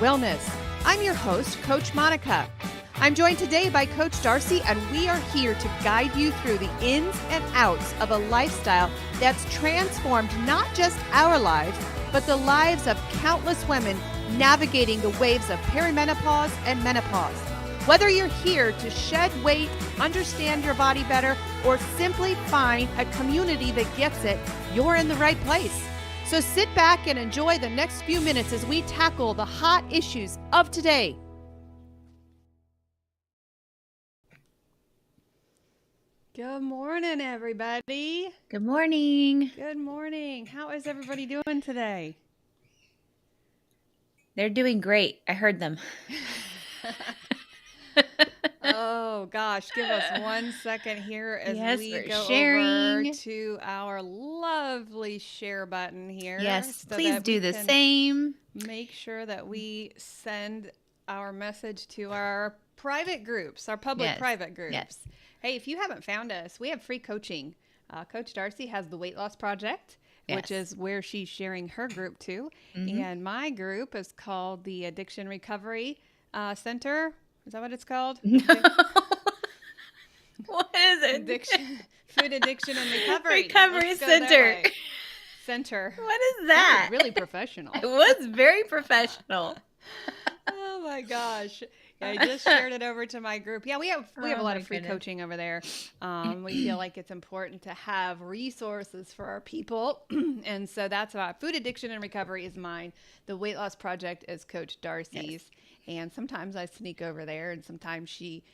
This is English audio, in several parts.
wellness. I'm your host, Coach Monica. I'm joined today by Coach Darcy, and we are here to guide you through the ins and outs of a lifestyle that's transformed not just our lives, but the lives of countless women navigating the waves of perimenopause and menopause. Whether you're here to shed weight, understand your body better, or simply find a community that gets it, you're in the right place. So sit back and enjoy the next few minutes as we tackle the hot issues of today. Good morning, everybody. Good morning. Good morning. How is everybody doing today? They're doing great. I heard them. Oh, gosh. Give us 1 second here as we go sharing. over to our lovely share button here. Yes, so please that do we the can same. Make sure that we send our message to our private groups, our public private groups. Yes. Hey, if you haven't found us, we have free coaching. Coach Darcy has the Weight Loss Project, which is where she's sharing her group to. Mm-hmm. And my group is called the Addiction Recovery Center. Is that what it's called? No. What is it? Food Addiction and Recovery. Recovery Center. Center. What is that? That was really professional. It was very professional. Oh my gosh. I just shared it over to my group. Yeah, we have a lot of free coaching over there. We feel like it's important to have resources for our people. And so that's why Food Addiction and Recovery is mine. The Weight Loss Project is Coach Darcy's. Yes. And sometimes I sneak over there, and sometimes she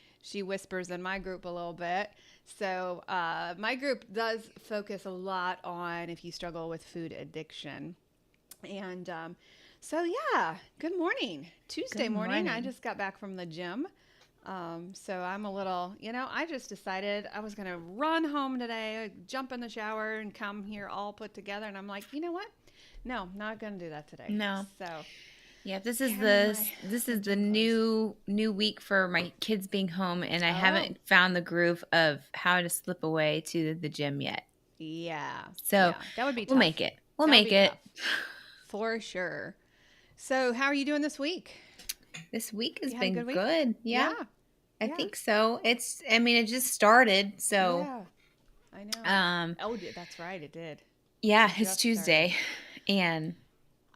whispers in my group a little bit. So my group does focus a lot on if you struggle with food addiction. And so, yeah, good morning. Tuesday morning. I just got back from the gym. So I'm a little, I just decided I was going to run home today, jump in the shower and come here all put together. And I'm like, you know what? No, not going to do that today. No. So yeah, this is the new week for my kids being home, and I haven't found the groove of how to slip away to the gym yet. Yeah. So that would be tough. We'll make it. We'll make it. For sure. So how are you doing this week? This week has been good. Yeah. I think so. It just started. So yeah, I know. That's right. It did. Yeah, it's Tuesday. And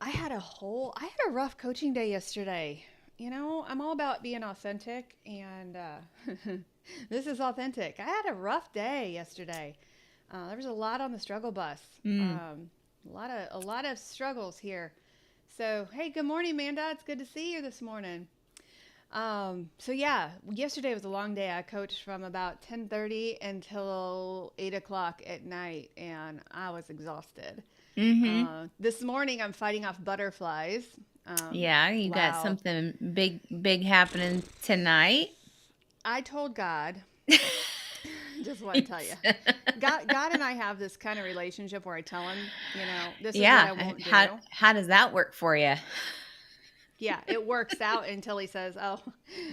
I had a rough coaching day yesterday. I'm all about being authentic, and this is authentic. I had a rough day yesterday. There was a lot on the struggle bus. A lot of struggles here. So, hey, good morning, Amanda. It's good to see you this morning. Yesterday was a long day. I coached from about 10:30 until 8 o'clock at night, and I was exhausted. Mm-hmm. This morning, I'm fighting off butterflies. You got something big happening tonight. I told God, just want to tell you, God and I have this kind of relationship where I tell him, this is what I won't do. How does that work for you? Yeah, it works out until he says, "Oh,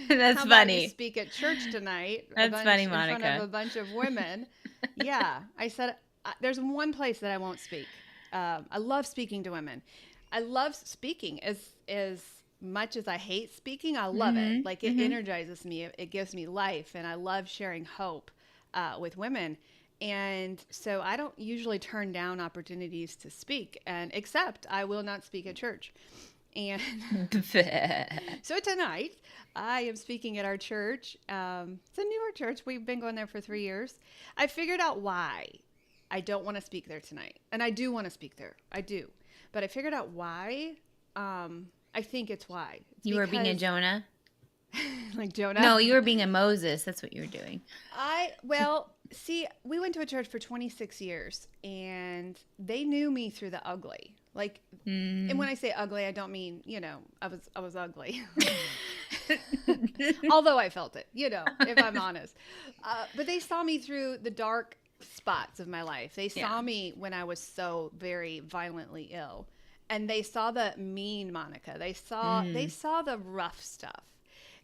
that's how funny. About you speak at church tonight." That's funny, Monica. In front of a bunch of women. Yeah, I said, "There's one place that I won't speak." I love speaking to women. I love speaking as much as I hate speaking. I love it. Like it energizes me. It gives me life, and I love sharing hope with women. And so I don't usually turn down opportunities to speak, except I will not speak at church. And so tonight I am speaking at our church. It's a newer church. We've been going there for 3 years. I figured out why I don't want to speak there tonight. And I do want to speak there. I do. But I figured out why. I think it's why. You were being a Jonah? Like Jonah? No, you were being a Moses. That's what you were doing. See, we went to a church for 26 years, and they knew me through the ugly. Like, and when I say ugly, I don't mean, I was ugly. Although I felt it, if I'm honest. But they saw me through the dark spots of my life. They saw me when I was so very violently ill, and they saw the mean Monica. They saw the rough stuff.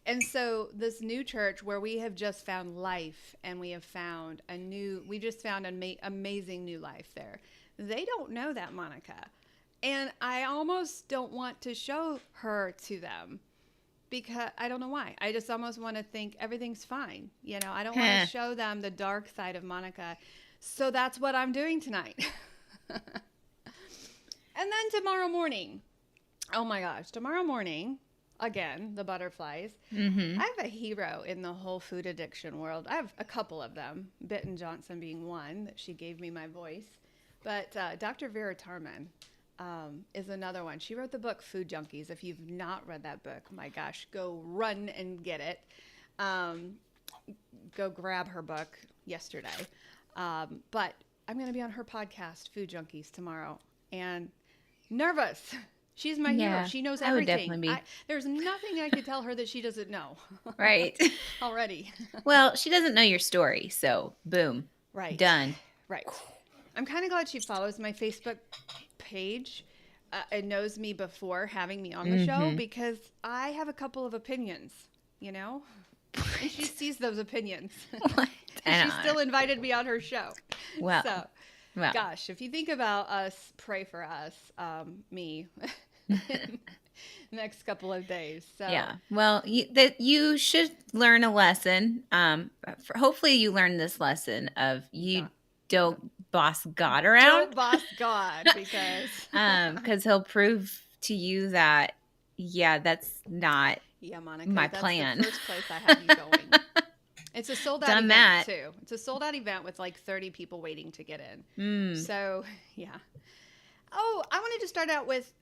And so this new church where we have just found life, and we just found an amazing new life there. They don't know that, Monica. And I almost don't want to show her to them because I don't know why. I just almost want to think everything's fine. You know, I don't want to show them the dark side of Monica. So that's what I'm doing tonight. And then tomorrow morning, oh my gosh, tomorrow morning, again, the butterflies. Mm-hmm. I have a hero in the whole food addiction world. I have a couple of them, Bitten Johnson being one, that she gave me my voice. But Dr. Vera Tarman is another one. She wrote the book Food Junkies. If you've not read that book, my gosh, go run and get it. Go grab her book yesterday. But I'm going to be on her podcast, Food Junkies, tomorrow. And nervous. She's my hero. She knows everything. I would definitely be. There's nothing I could tell her that she doesn't know. Right. Already. Well, she doesn't know your story, so boom. Right. Done. Right. I'm kind of glad she follows my Facebook page and knows me before having me on the show, because I have a couple of opinions, you know? And she sees those opinions. And she still invited me on her show. Well. So, gosh, if you think about us, pray for us, me, next couple of days. So. Yeah. Well, you should learn a lesson. Hopefully you learn this lesson of don't boss God around. Don't boss God, because he'll prove to you that, that's not Monica, my that's plan. The first place I have you going. It's a sold out event too. It's a sold out event with like 30 people waiting to get in. So, yeah. Oh, I wanted to start out with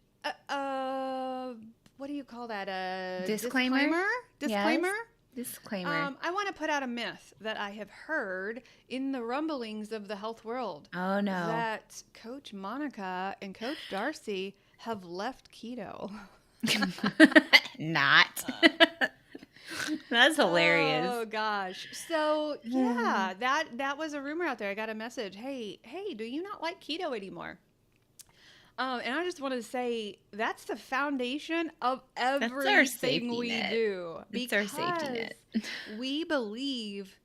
what do you call that? A disclaimer? Disclaimer? Yes. Disclaimer. I want to put out a myth that I have heard in the rumblings of the health world. Oh, no. That Coach Monica and Coach Darcy have left keto. Not. That's hilarious. Oh gosh. So yeah, that was a rumor out there. I got a message. Hey, do you not like keto anymore? And I just wanted to say that's the foundation of everything we do. It's our safety net. We believe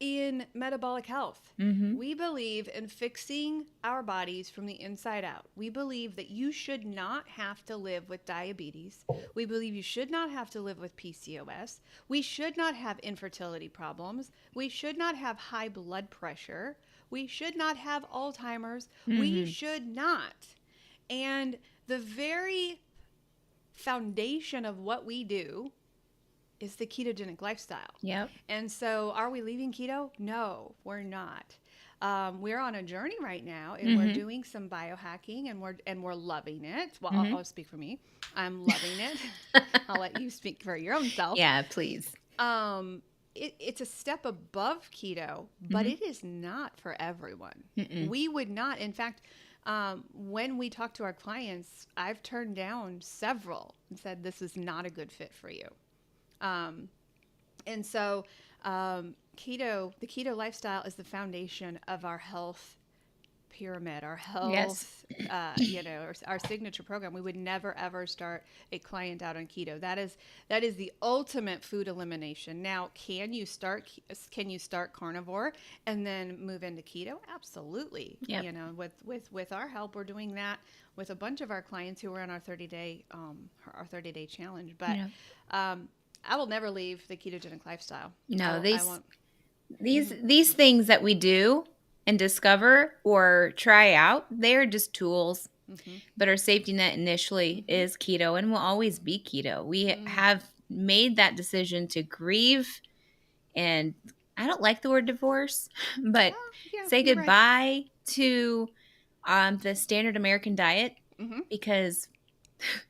in metabolic health. Mm-hmm. We believe in fixing our bodies from the inside out. We believe that you should not have to live with diabetes. We believe you should not have to live with PCOS. We should not have infertility problems. We should not have high blood pressure. We should not have Alzheimer's. Mm-hmm. We should not. And the very foundation of what we do is the ketogenic lifestyle. Yep. And so are we leaving keto? No, we're not. We're on a journey right now, and we're doing some biohacking, and we're loving it. Well, I'll speak for me. I'm loving it. I'll let you speak for your own self. Yeah, please. It's a step above keto, but it is not for everyone. We would not. In fact, when we talk to our clients, I've turned down several and said, this is not a good fit for you. And so the keto lifestyle is the foundation of our health pyramid, our health, our signature program. We would never, ever start a client out on keto. That is the ultimate food elimination. Now, can you start carnivore and then move into keto? Absolutely. Yep. You know, with our help, we're doing that with a bunch of our clients who are on our 30-day challenge. But I will never leave the ketogenic lifestyle. No, these things that we do and discover or try out, they are just tools. But our safety net initially is keto and will always be keto. We have made that decision to grieve, and I don't like the word divorce, but say goodbye to the standard American diet, because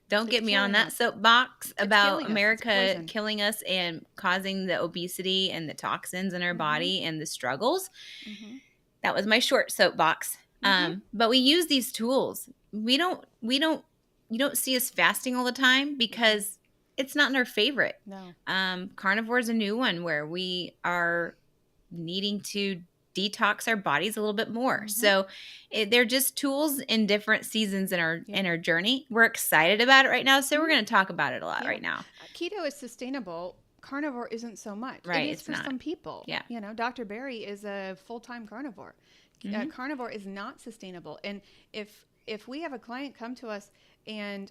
don't get me on that soapbox about America killing us and causing the obesity and the toxins in our body and the struggles. That was my short soapbox. But we use these tools. You don't see us fasting all the time because it's not in our favorite. No. Carnivore is a new one where we are needing to detox our bodies a little bit more. So they're just tools in different seasons in our journey. We're excited about it right now, so we're going to talk about it a lot right now. Keto is sustainable. Carnivore isn't so much. Right, it is for some people. Yeah. You know, Dr. Barry is a full-time carnivore. Carnivore is not sustainable. And if if we have a client come to us and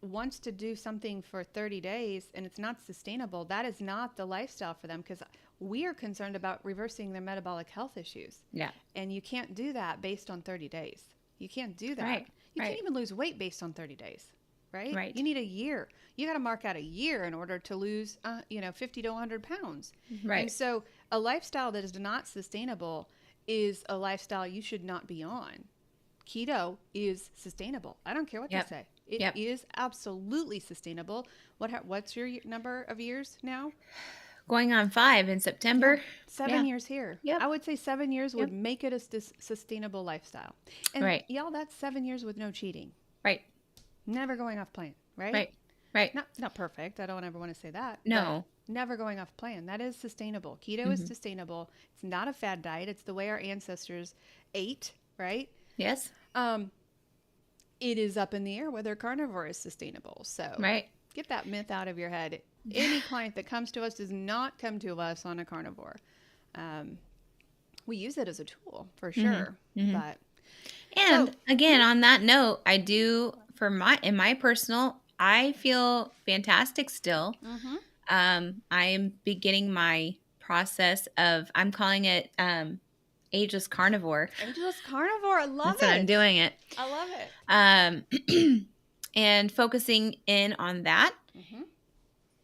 wants to do something for 30 days and it's not sustainable, that is not the lifestyle for them, because we are concerned about reversing their metabolic health issues. Yeah. And you can't do that based on 30 days. You can't do that. Right. You Right. can't even lose weight based on 30 days, right? Right. You need a year. You got to mark out a year in order to lose, 50 to 100 pounds. Right. And so a lifestyle that is not sustainable is a lifestyle you should not be on. Keto is sustainable. I don't care what Yep. they say. It is absolutely sustainable. What's your number of years now? Going on 5 in September. 7 years here. Yep. I would say 7 years would make it a sustainable lifestyle. And Right. y'all, that's 7 years with no cheating. Right. Never going off plan, right? Right. Right. Not perfect. I don't ever want to say that. No. but never going off plan. That is sustainable. Keto is sustainable. It's not a fad diet. It's the way our ancestors ate, right? Yes. It is up in the air whether carnivore is sustainable. So Right. get that myth out of your head. Any client that comes to us does not come to us on a carnivore. We use it as a tool for sure, but And again, on that note, I do in my personal, I feel fantastic still. I'm beginning my process of, I'm calling it ageless carnivore. Ageless carnivore, I love That's what I'm doing it. I love it. And focusing in on that.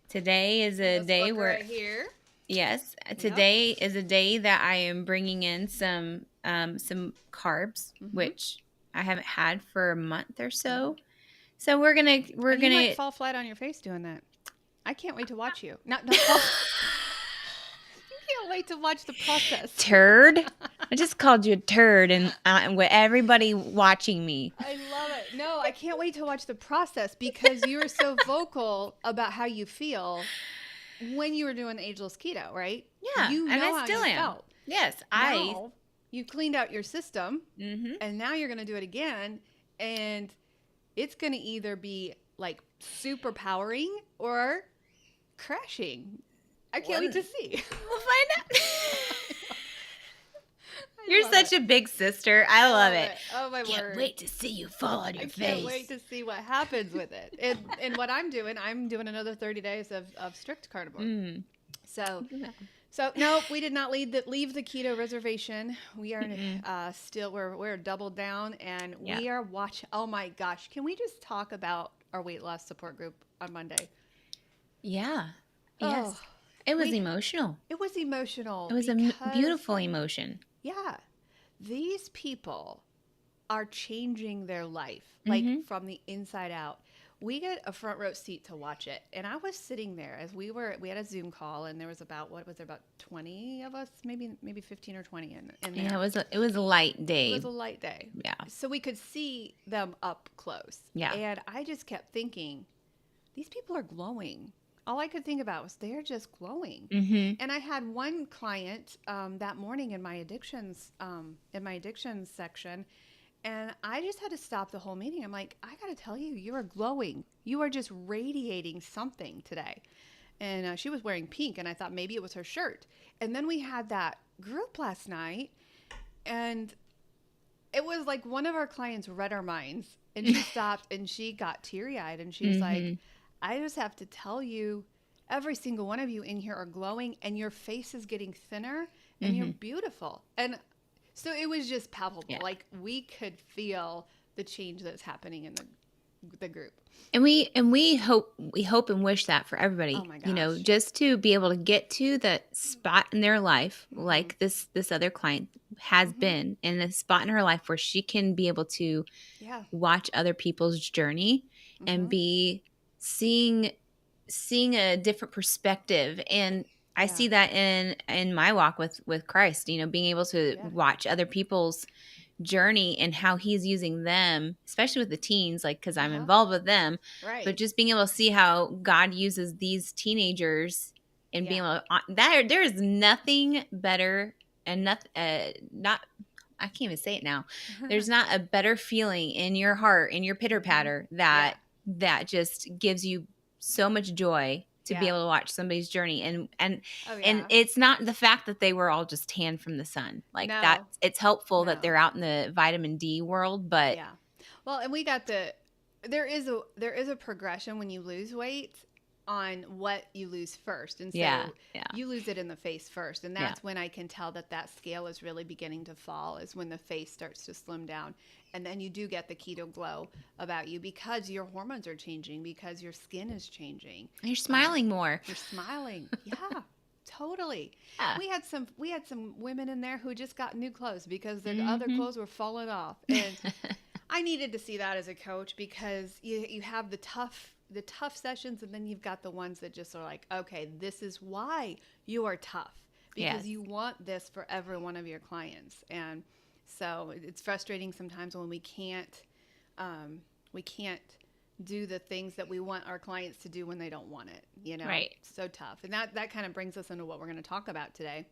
Today is a day where right here. yes, today is a day that I am bringing in some carbs, which I haven't had for a month or so. So we're gonna You might fall flat on your face doing that. I can't wait to watch you. Not fall. You can't wait to watch the process. turd. I just called you a turd, and with everybody watching me. I love it. No, I can't wait to watch the process, because you were so vocal about how you feel when you were doing ageless keto, right? Yeah, You know and I how still you am. felt. Yes, Now, you cleaned out your system, Mm-hmm. and now you're going to do it again, and it's going to either be like super powering or crashing. I can't wait to see. We'll find out. You're love such a big sister. I love it. Oh my Can't word. wait to see you fall on your I face. can't wait to see what happens with it. And what I'm doing another 30 days of strict carnivore. So no, we did not leave the keto reservation. We are still we're doubled down, and we are watching. Oh my gosh, can we just talk about our weight loss support group on Monday? Yeah. Yes. Oh, It was emotional. it was emotional. It was a beautiful emotion. Yeah, these people are changing their life, like from the inside out. We get a front row seat to watch it, and I was sitting there as we had a Zoom call, and there was about 20 of us, maybe 15 or 20 in there. Yeah, it was a light day. It was a light day. Yeah. So we could see them up close. Yeah. And I just kept thinking, these people are glowing. All I could think about was they're just glowing. And I had one client that morning in my addictions section, and I just had to stop the whole meeting. I'm like, I got to tell you, you are glowing. You are just radiating something today. And she was wearing pink, and I thought maybe it was her shirt. And then we had that group last night, and it was like one of our clients read our minds, and she stopped and she got teary-eyed, and she was like, I just have to tell you, every single one of you in here are glowing, and your face is getting thinner, and you're beautiful. And so it was just palpable. Yeah. Like, we could feel the change that's happening in the group. And we hope and wish that for everybody. Oh my You know, gosh. just to be able to get to the spot in their life, like this other client has been in a spot in her life where she can be able to watch other people's journey and be seeing a different perspective. And I see that in my walk with Christ, you know, being able to watch other people's journey and how he's using them, especially with the teens, like, because I'm involved with them, Right. but just being able to see how God uses these teenagers and being able to, there is nothing better and not I can't even say it now. There's not a better feeling in your heart, in your pitter patter that just gives you so much joy to be able to watch somebody's journey. And it's not the fact that they were all just tan from the sun. Like that, it's helpful that they're out in the vitamin D world, but Well, and there is a progression when you lose weight on what you lose first. And so Yeah. you lose it in the face first. And that's when I can tell that scale is really beginning to fall, is when the face starts to slim down. And then you do get the keto glow about you because your hormones are changing, because your skin is changing. You're smiling more. You're smiling. Yeah. Totally. Yeah. We had some women in there who just got new clothes because their other clothes were falling off. And I needed to see that as a coach, because you have the tough sessions, and then you've got the ones that just are like, okay, this is why you are tough, because you want this for every one of your clients. And so it's frustrating sometimes when we can't do the things that we want our clients to do when they don't want it, you know? Right. So tough. And that kind of brings us into what we're going to talk about today.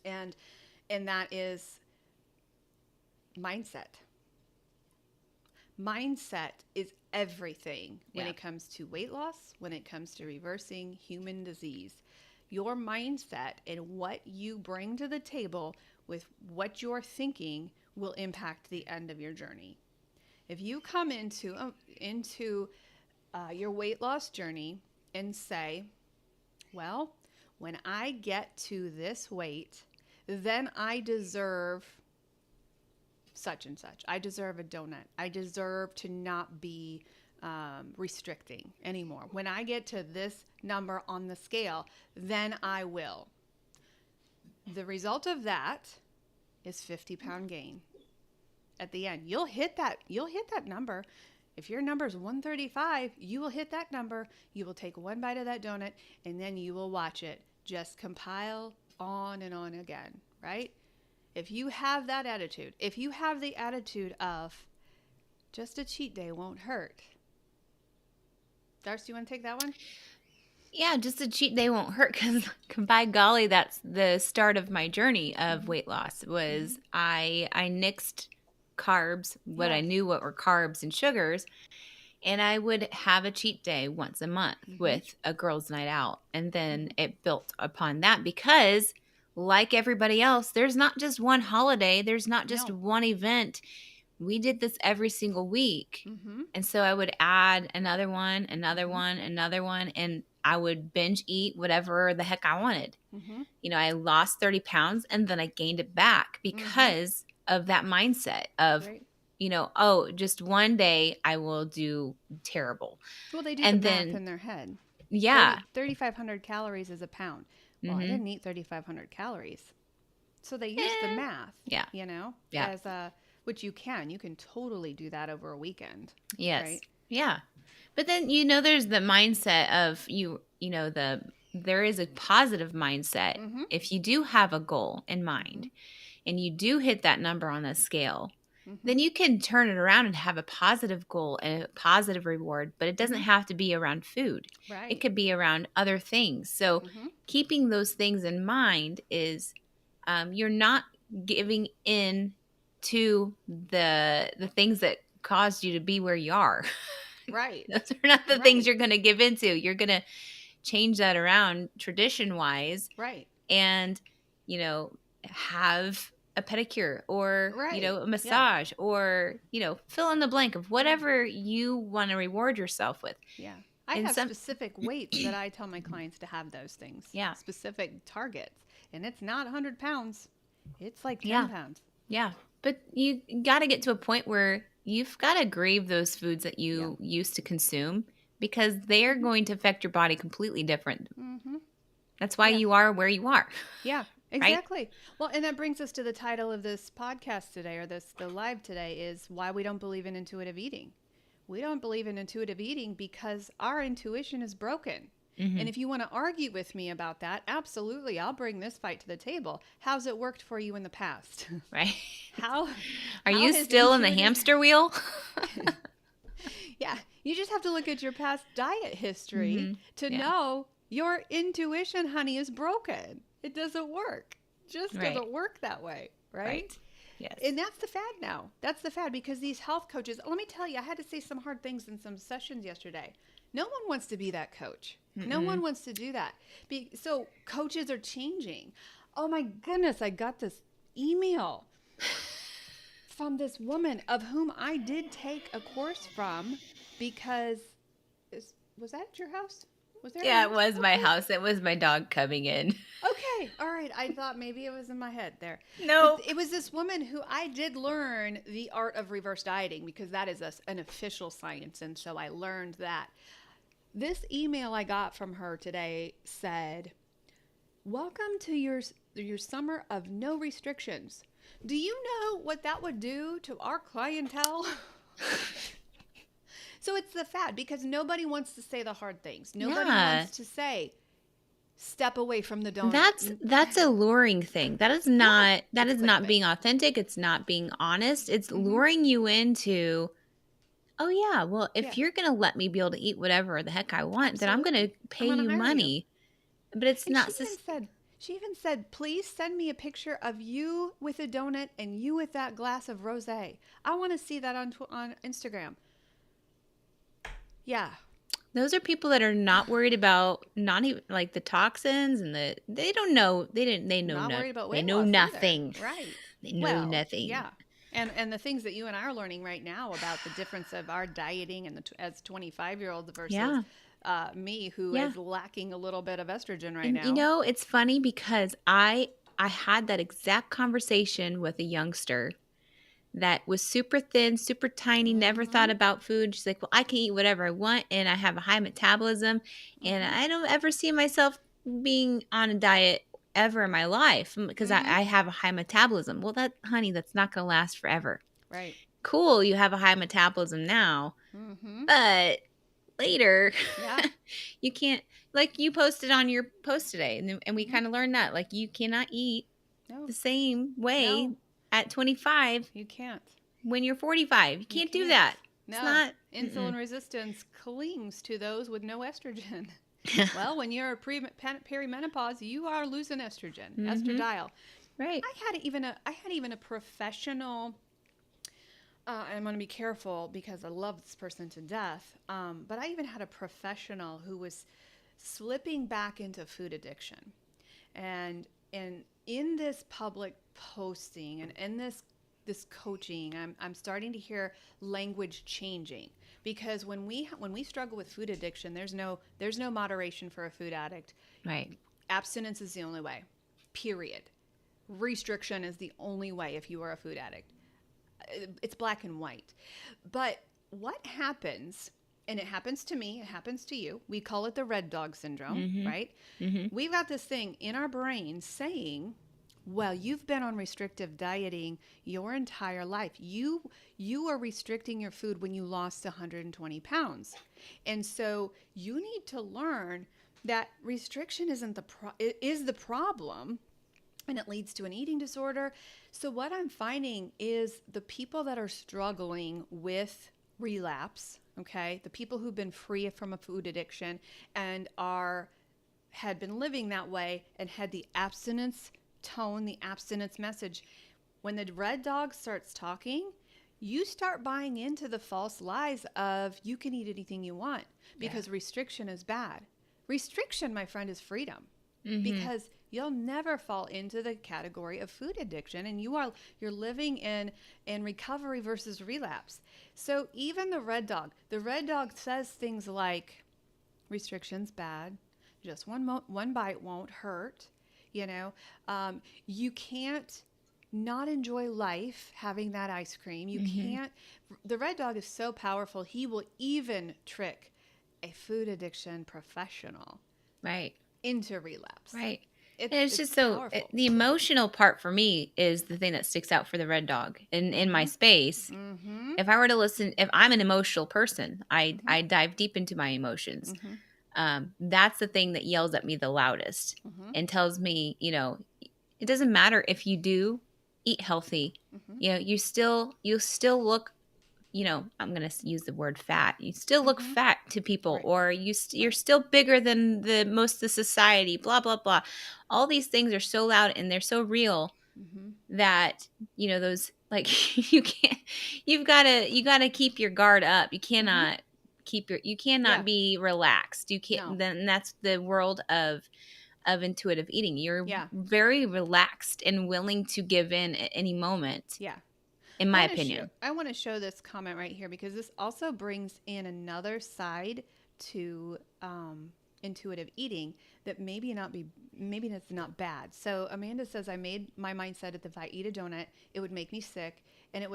And that is mindset. Mindset is everything when it comes to weight loss, when it comes to reversing human disease. Your mindset and what you bring to the table with what you're thinking will impact the end of your journey. If you come into your weight loss journey and say, well, when I get to this weight, then I deserve such and such. I deserve a donut. I deserve to not be restricting anymore. When I get to this number on the scale, then I will. The result of that is 50-pound gain. At the end, you'll hit that number. If your number is 135, you will hit that number. You will take one bite of that donut, and then you will watch it just compile on and on again, right? If you have that attitude, if you have the attitude of just a cheat day won't hurt. Darcy, you want to take that one? Yeah, just a cheat day won't hurt, because by golly, that's the start of my journey of weight loss. Was I nixed carbs, I knew what were carbs and sugars, and I would have a cheat day once a month with a girls' night out. And then it built upon that, because like everybody else, there's not just one holiday. There's not just one event. We did this every single week. And so I would add another one, and I would binge eat whatever the heck I wanted. You know, I lost 30 pounds and then I gained it back because of that mindset of, you know, oh, just one day I will do terrible. Well, they do the math in their head. Yeah. 3,500 calories is a pound. Well, I didn't eat 3,500 calories. So they use the math, you know, as which you can totally do that over a weekend. Yes. Right? Yeah. But then, you know, there's the mindset of there is a positive mindset. If you do have a goal in mind and you do hit that number on the scale, then you can turn it around and have a positive goal and a positive reward, but it doesn't have to be around food. Right. It could be around other things. So keeping those things in mind is you're not giving in to the things that caused you to be where you are. Right. Those are not the things you're going to give into. You're going to change that around tradition-wise. Right. And, you know, have a pedicure or, you know, a massage or, you know, fill in the blank of whatever you want to reward yourself with. Yeah. I have specific weights that I tell my clients to have those things. Yeah. Specific targets. And it's not 100 pounds. It's like 10 pounds. Yeah. But you got to get to a point where you've got to grieve those foods that you used to consume, because they are going to affect your body completely different. That's why you are where you are. Yeah, exactly. Right? Well, and that brings us to the title of this podcast today, or the live today, is why we don't believe in intuitive eating. We don't believe in intuitive eating because our intuition is broken. And if you want to argue with me about that, absolutely, I'll bring this fight to the table. How's it worked for you in the past? Right. How are you still in the hamster wheel? Yeah. You just have to look at your past diet history to know your intuition, honey, is broken. It doesn't work. Just doesn't work that way. Right? Yes. And that's the fad now. That's the fad, because these health coaches, let me tell you, I had to say some hard things in some sessions yesterday. No one wants to be that coach. No one wants to do that. So coaches are changing. Oh my goodness, I got this email from this woman of whom I did take a course from because was that at your house? Was there in Yeah, it yours? was my Okay. house. It was my dog coming in. Okay. All right. I thought maybe it was in my head there. But Nope. it was this woman who I did learn the art of reverse dieting because that is an official science. And so I learned that. This email I got from her today said, "Welcome to your summer of no restrictions. Do you know what that would do to our clientele?" So it's the fad because nobody wants to say the hard things. Nobody Yeah. wants to say step away from the donut. That's a luring thing. Yeah, That it's is not clickbait. being authentic. It's not being honest. It's Mm-hmm. luring you into, oh yeah, well, Yeah, if you're going to let me be able to eat whatever the heck I want, then I'm going to absolutely. I'm pay gonna you hire you. money. But it's And not she even said, please send me a picture of you with a donut and you with that glass of rosé. I want to see that on Instagram. Yeah. those are people that are not worried about not even like the toxins and they don't know Not worried about they weight know loss either. nothing. Right. They know Well, nothing. yeah. And the things that you and I are learning right now about the difference of our dieting and as 25-year-olds versus Yeah. me who Yeah. is lacking a little bit of estrogen right And you now. know, it's funny because I had that exact conversation with a youngster that was super thin, super tiny, never Mm-hmm. thought about food. She's like, "Well, I can eat whatever I want and I have a high metabolism and Mm-hmm. I don't ever see myself being on a diet ever in my life because Mm-hmm. I have a high metabolism." Well, honey, that's not going to last forever. Right. Cool, you have a high metabolism now, Mm-hmm. but later Yeah. you can't, like you posted on your post today and we Mm-hmm. kind of learned that like you cannot eat No. the same way No. at 25 You can't. when you're 45. You You can't do can't. that. It's No. not. Insulin resistance clings to those with no estrogen. Well, when you're perimenopause, you are losing estrogen, Mm-hmm. estradiol. Right. I had even a professional. I'm going to be careful because I love this person to death. But I even had a professional who was slipping back into food addiction, and in this public posting and in this coaching, I'm starting to hear language changing because when we struggle with food addiction, there's no moderation for a food addict. Right. Abstinence is the only way. Period. Restriction is the only way if you are a food addict. It's black and white. But what happens, and it happens to me, it happens to you, we call it the red dog syndrome, Mm-hmm. right? Mm-hmm. We've got this thing in our brain saying, well, you've been on restrictive dieting your entire life. You are restricting your food when you lost 120 pounds. And so you need to learn that restriction is the problem, and it leads to an eating disorder. So what I'm finding is the people that are struggling with relapse, okay, the people who've been free from a food addiction and had been living that way and had the abstinence tone, the abstinence message, when the red dog starts talking, you start buying into the false lies of you can eat anything you want because restriction is bad. Restriction, my friend, is freedom. Mm-hmm. Because you'll never fall into the category of food addiction, and you're living in recovery versus relapse. So even the red dog says things like restrictions bad, just one bite won't hurt. You know, you can't not enjoy life having that ice cream. You Mm-hmm. can't. The red dog is so powerful. He will even trick a food addiction professional Right. into relapse. Right. And it's It's just powerful. the emotional part for me is the thing that sticks out for the red dog in my Mm-hmm. space. Mm-hmm. If I were to listen, if I'm an emotional person, Mm-hmm. I dive deep into my emotions. Mm-hmm. That's the thing that yells at me the loudest Mm-hmm. and tells me, it doesn't matter if you do eat healthy. Mm-hmm. You still look, I'm going to use the word fat. You still look Mm-hmm. fat to people, Right. or you're Right. still bigger than the most of the society, blah, blah, blah. All these things are so loud and they're so real Mm-hmm. that, those like you got to keep your guard up. You Mm-hmm. cannot you cannot Yeah. be relaxed. You No. can't, then that's the world of intuitive eating. You're Yeah. very relaxed and willing to give in at any moment. Yeah. in my opinion. I want to show this comment right here because this also brings in another side to intuitive eating that maybe that's not bad. So Amanda says, I made my mindset that if I eat a donut, it would make me sick, and it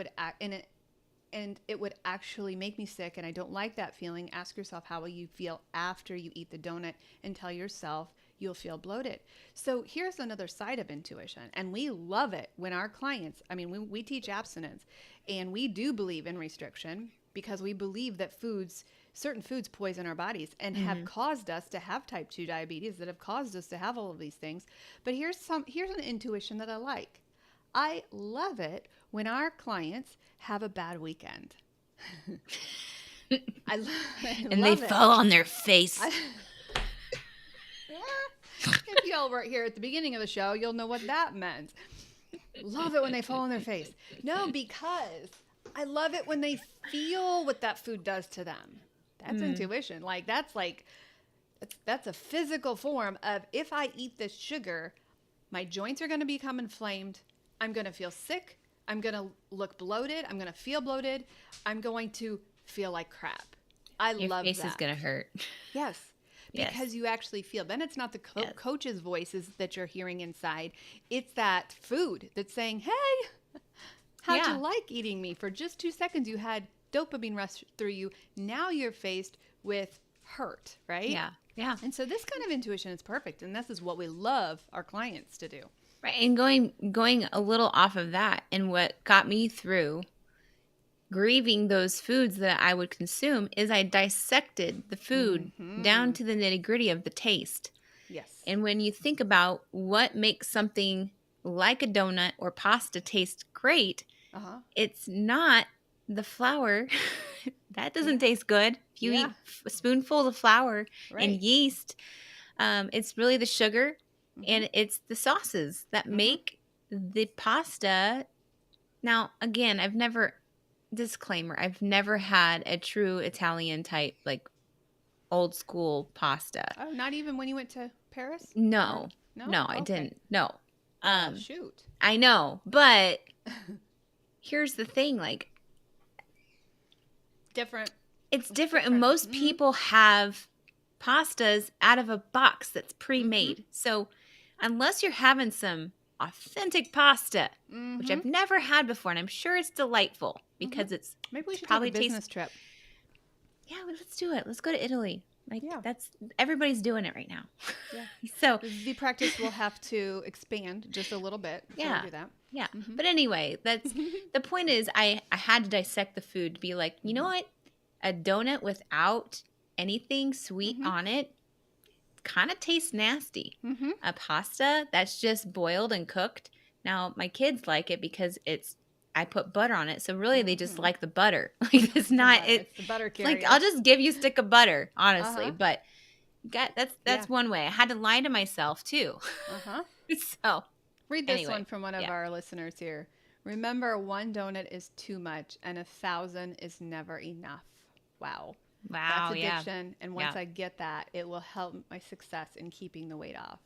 would actually make me sick, and I don't like that feeling. Ask yourself, how will you feel after you eat the donut, and tell yourself you'll feel bloated. So here's another side of intuition, and we love it when our clients, we teach abstinence, and we do believe in restriction because we believe that certain foods poison our bodies and have caused us to have type 2 diabetes, that have caused us to have all of these things. But here's an intuition that I like. I love it when our clients have a bad weekend. I and love they it. fall on their face. If y'all were here at the beginning of the show, you'll know what that meant. Love it when they fall on their face. No, because I love it when they feel what that food does to them. That's intuition. That's a physical form of, if I eat this sugar, my joints are going to become inflamed. I'm going to feel sick. I'm going to look bloated. I'm going to feel bloated. I'm going to feel like crap. Your love face that. is going to hurt. Yes. Because you actually feel. Then it's not the coach's voices that you're hearing inside. It's that food that's saying, hey, how'd you like eating me? For just 2 seconds, you had dopamine rush through you. Now you're faced with hurt, right? Yeah. Yeah. And so this kind of intuition is perfect. And this is what we love our clients to do. Right. And going a little off of that, and what got me through grieving those foods that I would consume is I dissected the food down to the nitty-gritty of the taste. Yes. And when you think about what makes something like a donut or pasta taste great, it's not the flour. That doesn't taste good. If you eat spoonfuls of flour and yeast, it's really the sugar and it's the sauces that make the pasta. Now, again, I've never had a true Italian type, like old school pasta. Oh, not even when you went to Paris? No, I didn't. No. Shoot. I know, but here's the thing, like, different. It's different. And most people have pastas out of a box that's pre-made. So unless you're having some authentic pasta, which I've never had before, and I'm sure it's delightful because it's maybe we should probably take a business trip. Yeah, let's do it. Let's go to Italy. That's everybody's doing it right now. Yeah. So the practice will have to expand just a little bit. We do that. Yeah. But anyway, that's the point is I had to dissect the food to be like, you know what? A donut without anything sweet on it kind of tastes nasty. A pasta that's just boiled and cooked. Now, my kids like it because I put butter on it. So really they just like the butter. Like it's not it's the butter carrier. Like I'll just give you a stick of butter, honestly. But that's one way. I had to lie to myself too. So read this one from one of our listeners here. Remember, one donut is too much and 1,000 is never enough. Wow. That's addiction. And once I get that, it will help my success in keeping the weight off.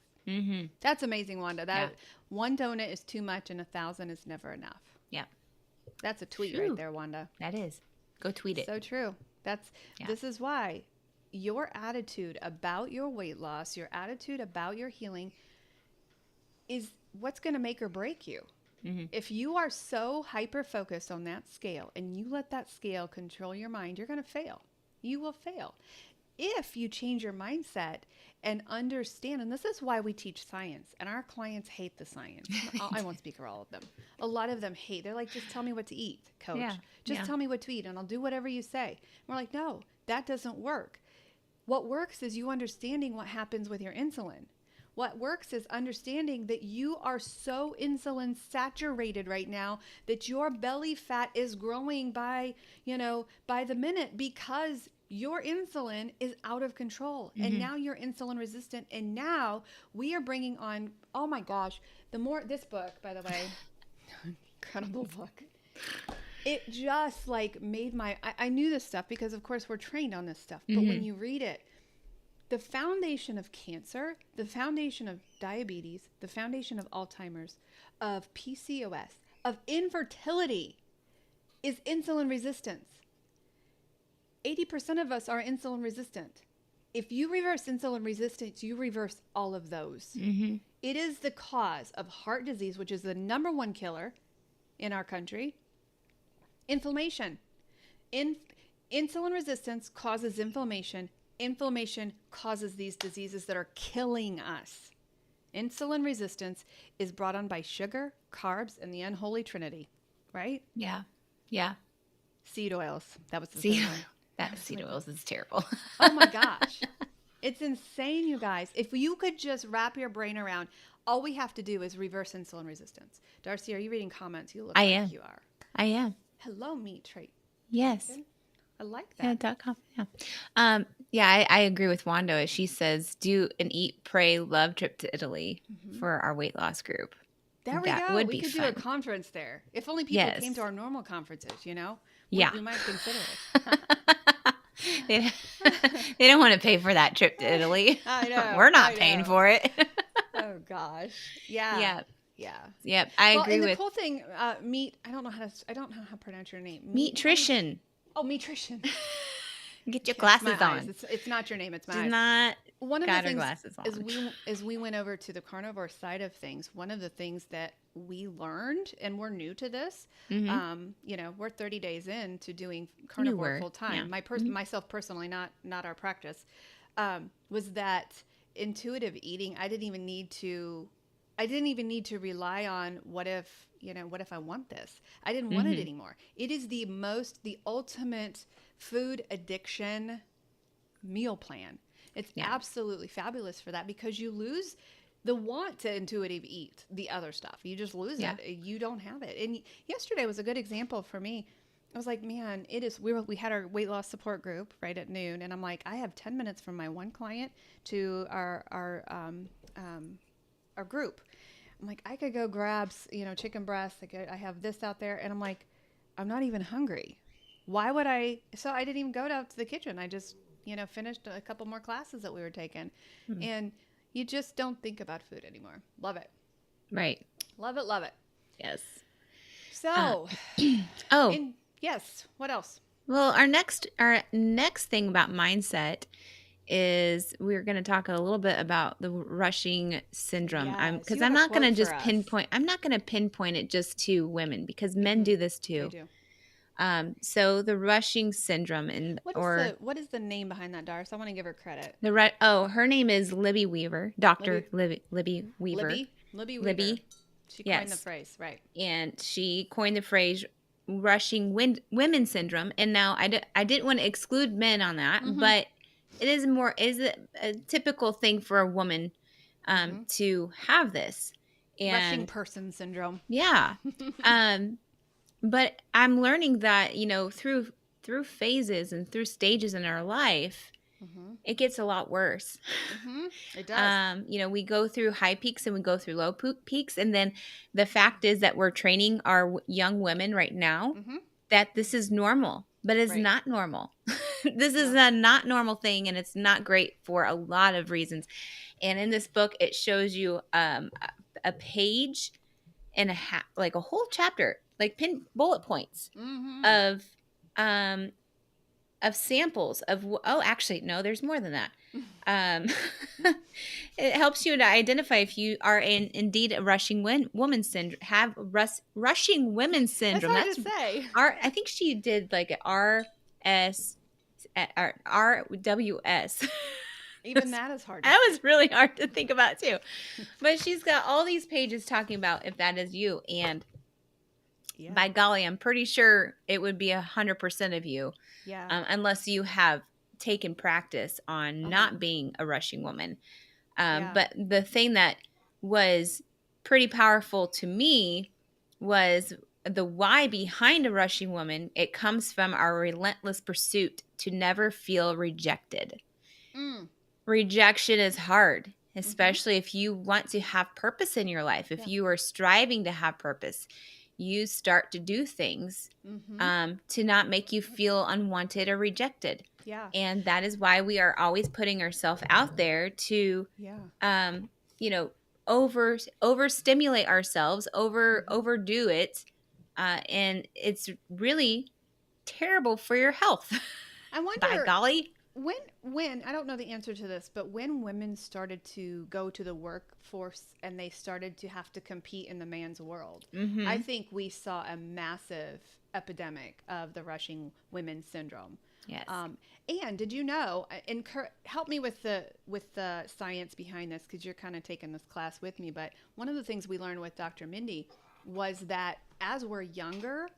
That's amazing, Wanda. That one donut is too much and 1,000 is never enough. Yeah. That's a tweet right there, Wanda. That is. Go tweet it. So true. This is why your attitude about your weight loss, your attitude about your healing is what's going to make or break you. If you are so hyper-focused on that scale and you let that scale control your mind, you're going to fail. You will fail. If you change your mindset and understand, and this is why we teach science, and our clients hate the science. I won't speak for all of them. A lot of them hate. They're like, just tell me what to eat, coach. Just tell me what to eat, and I'll do whatever you say. And we're like, no, that doesn't work. What works is you understanding what happens with your insulin. What works is understanding that you are so insulin saturated right now that your belly fat is growing by the minute because your insulin is out of control. And now you're insulin resistant. And now we are bringing on, oh my gosh, this book, by the way, incredible book. It just made I knew this stuff because of course we're trained on this stuff. But when you read it, the foundation of cancer, the foundation of diabetes, the foundation of Alzheimer's, of PCOS, of infertility, is insulin resistance. 80% of us are insulin resistant. If you reverse insulin resistance, you reverse all of those. Mm-hmm. It is the cause of heart disease, which is the number one killer in our country. Inflammation. Insulin resistance causes inflammation. Inflammation causes these diseases that are killing us. Insulin resistance is brought on by sugar, carbs, and the unholy trinity, right? Yeah. Yeah. Seed oils. That was the Seed third oil. one. That seed oils is terrible. Oh my gosh. It's insane, you guys. If you could just wrap your brain around, all we have to do is reverse insulin resistance. Darcy, are you reading comments? You look I like am. you are. I am. Hello, meat trait. Yes. I like Yeah, that. .com. Yeah. Yeah, I agree with Wanda. She says, do an eat, pray, love trip to Italy for our weight loss group. There we That go. would We be could do fun. a conference there. If only people Yes. came to our normal conferences, you know? Yeah. We might consider it. They don't want to pay for that trip to Italy. I know. We're not paying for it. Oh gosh. Yeah. Yep. Yeah. Yep. I agree and with the cool thing, meat. I don't know how to pronounce your name. Meatrition. Oh, Meatrition. Get your glasses my on. Eyes. It's not your name. It's my She's eyes. not One of got the her things glasses on. as we went over to the carnivore side of things, one of the things that we learned, and we're new to this, you know, we're 30 days into doing carnivore full time. Yeah. Myself personally, not our practice, was that intuitive eating. I didn't even need to rely on what if I want this. I didn't want it anymore. It is the ultimate food addiction meal plan. It's absolutely fabulous for that, because you lose the want to intuitive eat the other stuff. You just lose it. You don't have it. And yesterday was a good example for me. I was like, man, it is. We had our weight loss support group right at noon, and I'm like, I have 10 minutes from my one client to our group. I'm like, I could go grab, chicken breasts. I have this out there, and I'm like, I'm not even hungry. Why would I? So I didn't even go out to the kitchen. I just, finished a couple more classes that we were taking, and you just don't think about food anymore. Love it. Right. Love it. Love it. Yes. So, yes. What else? Well, our next thing about mindset is we're going to talk a little bit about the rushing syndrome. Because I'm not going to just pinpoint. I'm not going to pinpoint it just to women, because men do this too. They do. So the rushing syndrome, what is the name behind that, Doris? I want to give her credit. Her name is Libby Weaver, Dr. Libby Weaver. Libby Weaver. She coined the phrase, right? And she coined the phrase rushing women syndrome. And now I didn't want to exclude men on that, but it is a typical thing for a woman to have this. And rushing person syndrome. Yeah. But I'm learning that, through phases and through stages in our life, it gets a lot worse. It does. We go through high peaks and we go through low peaks. And then the fact is that we're training our young women right now that this is normal, but it's not normal. This is a not normal thing, and it's not great for a lot of reasons. And in this book, it shows you a page and a whole chapter, like bullet points of samples of, actually, no, there's more than that. It helps you to identify if you are indeed a rushing woman syndrome, have rushing women syndrome. That's hard to say. I think she did like an RWS. Even that is hard. That was really hard to think about too. But she's got all these pages talking about if that is you, and by golly, I'm pretty sure it would be 100% of you. Yeah. Unless you have taken practice on not being a rushing woman. But the thing that was pretty powerful to me was the why behind a rushing woman. It comes from our relentless pursuit to never feel rejected. Rejection is hard, especially if you want to have purpose in your life. If you are striving to have purpose, you start to do things to not make you feel unwanted or rejected. Yeah. And that is why we are always putting ourselves out there to, overstimulate ourselves, overdo it and it's really terrible for your health. I By wonder golly. when I don't know the answer to this, but when women started to go to the workforce and they started to have to compete in the man's world, I Mm-hmm. think we saw a massive epidemic of the rushing women syndrome. Yes. And did you know? Help me with the science behind this, because you're kind of taking this class with me. But one of the things we learned with Dr. Mindy was that as we're younger,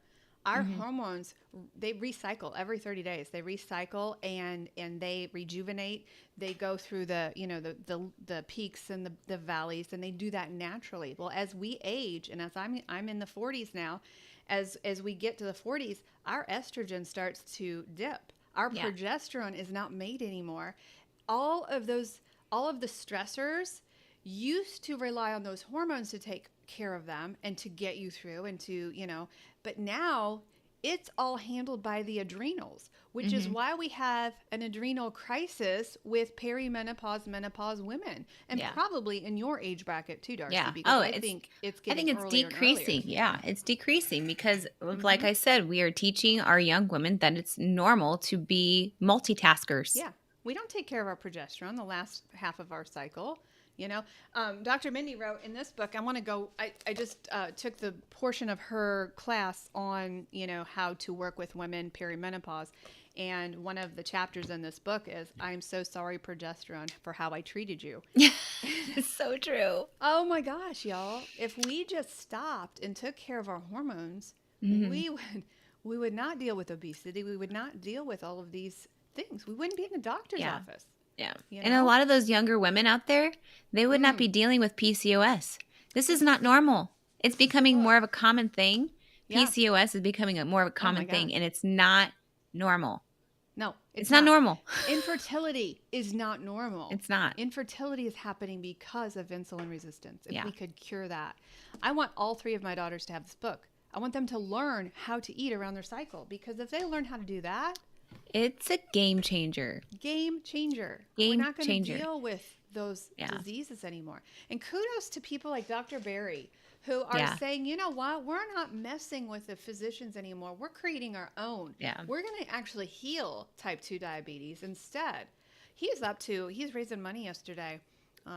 our Mm-hmm. hormones, they recycle every 30 days. They recycle and they rejuvenate. They go through the peaks and the valleys, and they do that naturally. Well, as we age, and as I'm in the 40s now, as we get to the 40s, our estrogen starts to dip. Our Yeah. progesterone is not made anymore. All of the stressors used to rely on those hormones to take care of them and to get you through and to, but now it's all handled by the adrenals, which is Mm-hmm. why we have an adrenal crisis with perimenopause, menopause women, and Yeah. probably in your age bracket too, Darcy, Yeah. because Oh, I think it's I getting think it's earlier and earlier. decreasing. Yeah, it's decreasing because, like Mm-hmm. I said, we are teaching our young women that it's normal to be multitaskers. Yeah. We don't take care of our progesterone the last half of our cycle. Dr. Mindy wrote in this book, I just took the portion of her class on, how to work with women perimenopause. And one of the chapters in this book is, I'm so sorry, progesterone, for how I treated you. It's so true. Oh my gosh, y'all. If we just stopped and took care of our hormones, Mm-hmm. we would not deal with obesity. We would not deal with all of these things. We wouldn't be in the doctor's Yeah. office. Yeah. You And a know? lot of those younger women out there, they would not be dealing with PCOS. This is not normal. It's becoming more of a common thing. Yeah. PCOS is becoming more of a Oh my common thing, gosh. and it's not normal. No, It's it's not not. normal. Infertility is not normal. It's not. Infertility is happening because of insulin resistance. If Yeah. we could cure that. I want all three of my daughters to have this book. I want them to learn how to eat around their cycle, because if they learn how to do that, It's a game changer. game changer. We're Game not going to changer. deal with those Yeah. diseases anymore. And kudos to people like Dr. Barry, who are Yeah. saying, you know what, we're not messing with the physicians anymore. We're creating our own. Yeah. We're going to actually heal type 2 diabetes instead. He's raising money yesterday.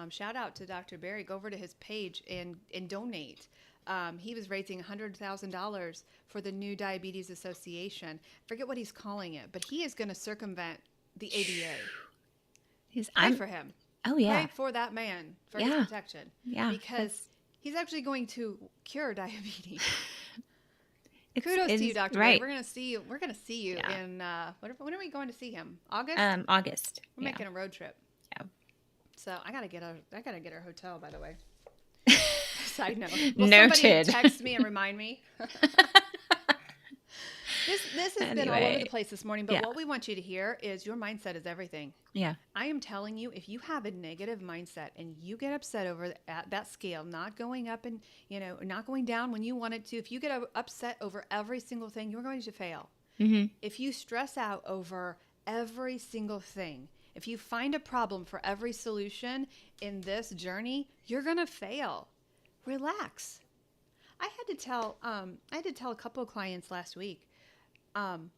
Shout out to Dr. Barry. Go over to his page and donate. He was raising $100,000 for the new Diabetes Association. Forget what he's calling it, but he is going to circumvent the ADA. Pray for him. Oh, yeah. Pray for that man for Yeah. his protection. Yeah. Because he's actually going to cure diabetes. It's- Kudos to it's- you, Dr. Right. Barry. We're going to see you Yeah. in when are we going to see him? August? August. We're Yeah. making a road trip. Yeah. So I gotta get our hotel, by the way. Side note. Will somebody Noted. text me and remind me? This has been all over Anyway. the place this morning, but Yeah. what we want you to hear is your mindset is everything. Yeah. I am telling you, if you have a negative mindset and you get upset over at that scale, not going up and, not going down when you want it to, if you get upset over every single thing, you're going to fail. Mm-hmm. If you stress out over every single thing, if you find a problem for every solution in this journey, you're going to fail. Relax. I had to tell a couple of clients last week,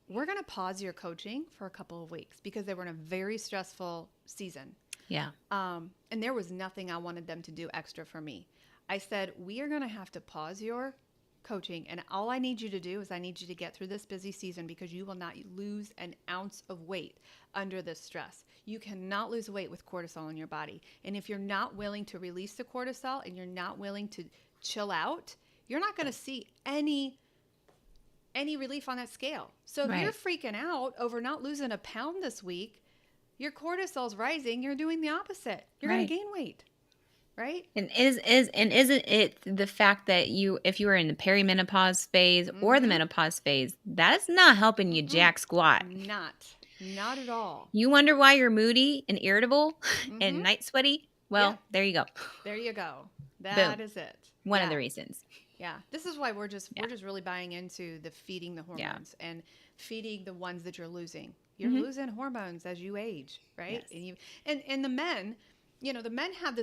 we're going to pause your coaching for a couple of weeks because they were in a very stressful season. Yeah. And there was nothing I wanted them to do extra for me. I said, we are going to have to pause your coaching, and all I need you to do is I need you to get through this busy season, because you will not lose an ounce of weight under this stress. You cannot lose weight with cortisol in your body. And if you're not willing to release the cortisol and you're not willing to chill out, you're not going to see any relief on that scale. So if you're freaking out over not losing a pound this week, your cortisol's rising, you're doing the opposite. You're going to gain weight. Right? And isn't it the fact that if you are in the perimenopause phase or the menopause phase, that's not helping you jack squat. Not at all. You wonder why you're moody and irritable and night sweaty? Well, there you go. There you go. That is it. One of the reasons. Yeah. This is why we're just really buying into the feeding the hormones and feeding the ones that you're losing. You're losing hormones as you age, right? Yes. And the men, the men have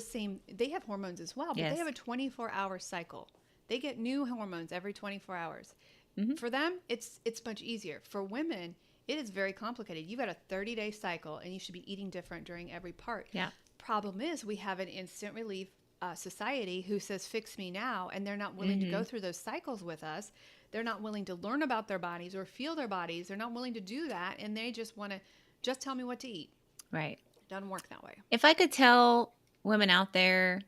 they have hormones as well, but they have a 24-hour cycle. They get new hormones every 24 hours. Mm-hmm. For them, it's much easier. For women, it is very complicated. You've got a 30-day cycle, and you should be eating different during every part. Yeah. Problem is, we have an instant relief society who says, fix me now, and they're not willing to go through those cycles with us. They're not willing to learn about their bodies or feel their bodies. They're not willing to do that, and they just want to just tell me what to eat. Right. It doesn't work that way. If I could tell women out there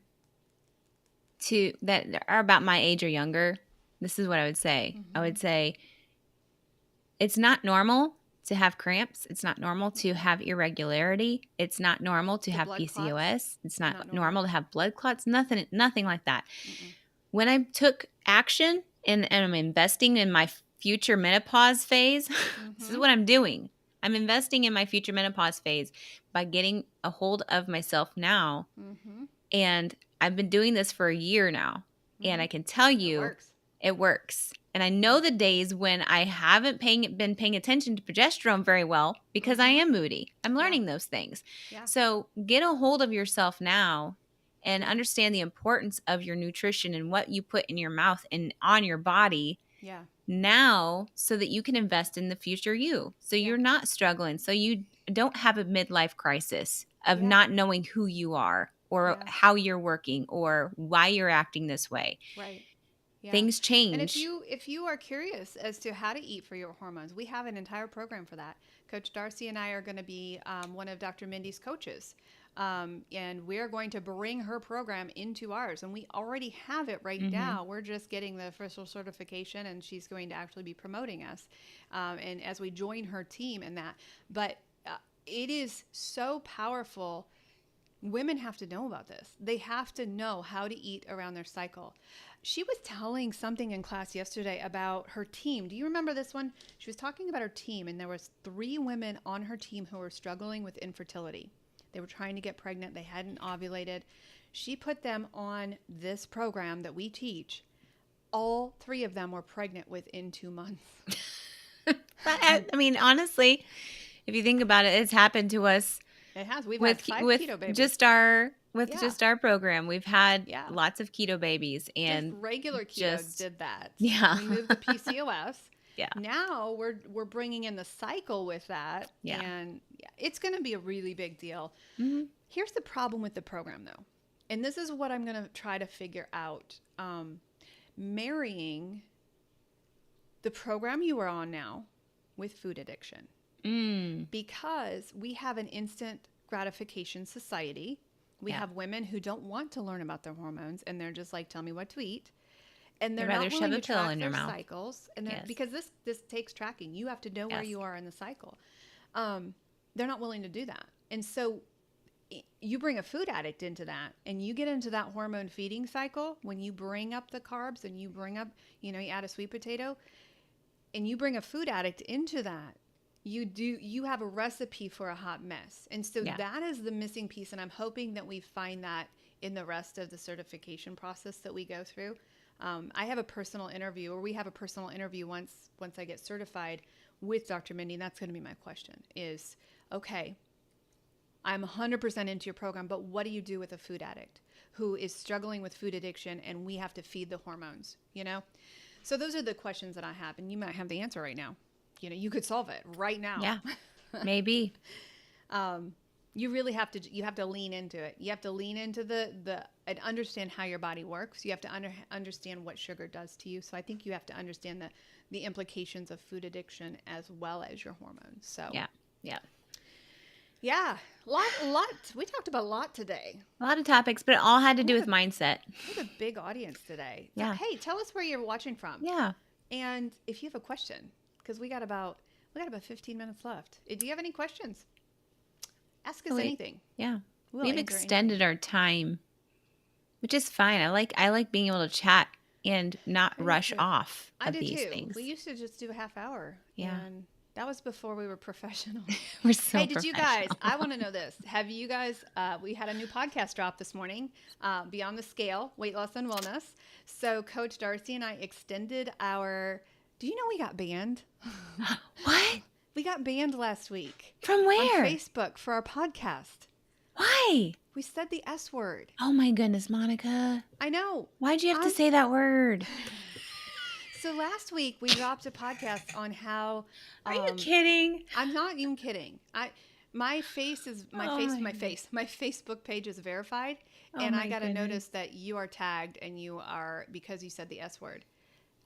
that are about my age or younger, this is what I would say. Mm-hmm. I would say it's not normal to have cramps. It's not normal to have irregularity. It's not normal to have PCOS. Clots. It's not normal to have blood clots. Nothing like that. Mm-mm. When I took action and I'm investing in my future menopause phase, this is what I'm doing. I'm investing in my future menopause phase by getting a hold of myself now. Mm-hmm. And I've been doing this for a year now. Mm-hmm. And I can tell you it works. And I know the days when I haven't been paying attention to progesterone very well because I am moody. I'm learning those things. Yeah. So get a hold of yourself now and understand the importance of your nutrition and what you put in your mouth and on your body now so that you can invest in the future you. So you're not struggling. So you don't have a midlife crisis of not knowing who you are or how you're working or why you're acting this way. Right. Yeah. Things change. And if you are curious as to how to eat for your hormones, we have an entire program for that. Coach Darcy and I are going to be one of Dr. Mindy's coaches. And we're going to bring her program into ours. And we already have it right now. We're just getting the official certification, and she's going to actually be promoting us. And as we join her team in that. But it is so powerful. Women have to know about this. They have to know how to eat around their cycle. She was telling something in class yesterday about her team. Do you remember this one? She was talking about her team, and there was 3 women on her team who were struggling with infertility. They were trying to get pregnant. They hadn't ovulated. She put them on this program that we teach. All 3 of them were pregnant within 2 months. I mean, honestly, if you think about it, it's happened to us. It has. We've had 5 keto babies. Just our program. We've had lots of keto babies, and just regular keto did that. Yeah. We moved the PCOS. Now we're bringing in the cycle with that. Yeah. And it's going to be a really big deal. Mm-hmm. Here's the problem with the program, though. And this is what I'm going to try to figure out. Marrying the program you are on now with food addiction. Because we have an instant gratification society. We have women who don't want to learn about their hormones, and they're just like, tell me what to eat. And they're not willing to track their cycles. And because this takes tracking. You have to know where you are in the cycle. They're not willing to do that. And so you bring a food addict into that, and you get into that hormone feeding cycle when you bring up the carbs and you bring up, you add a sweet potato, and you bring a food addict into that. You have a recipe for a hot mess. And so that is the missing piece. And I'm hoping that we find that in the rest of the certification process that we go through. I have a personal interview, or we have a personal interview once I get certified with Dr. Mindy. And that's going to be my question is, okay, I'm 100% into your program, but what do you do with a food addict who is struggling with food addiction, and we have to feed the hormones, So those are the questions that I have, and you might have the answer right now. You could solve it right now. Yeah, maybe. You really have to lean into it. You have to lean into and understand how your body works. You have to understand what sugar does to you. So I think you have to understand the implications of food addiction as well as your hormones. So yeah, lot. We talked about a lot today. A lot of topics, but it all had to do with mindset. We have a big audience today. Yeah. So, hey, tell us where you're watching from. Yeah. And if you have a question, because we got about 15 minutes left. Do you have any questions? Ask us anything. Yeah. We've extended our time, which is fine. I like being able to chat and not rush off of these things. We used to just do a half hour. Yeah. And that was before we were professional. We're so did you guys, I want to know this. Have you guys, we had a new podcast drop this morning, Beyond the Scale, Weight Loss and Wellness. So Coach Darcy and I extended do you know we got banned? What? We got banned last week. From where? On Facebook for our podcast. Why? We said the S word. Oh my goodness, Monica. I know. Why'd you have to say that word? So last week we dropped a podcast on how. Are you kidding? I'm not even kidding. My Facebook page is verified, and I got a notice that you are tagged, and you are, because you said the S word.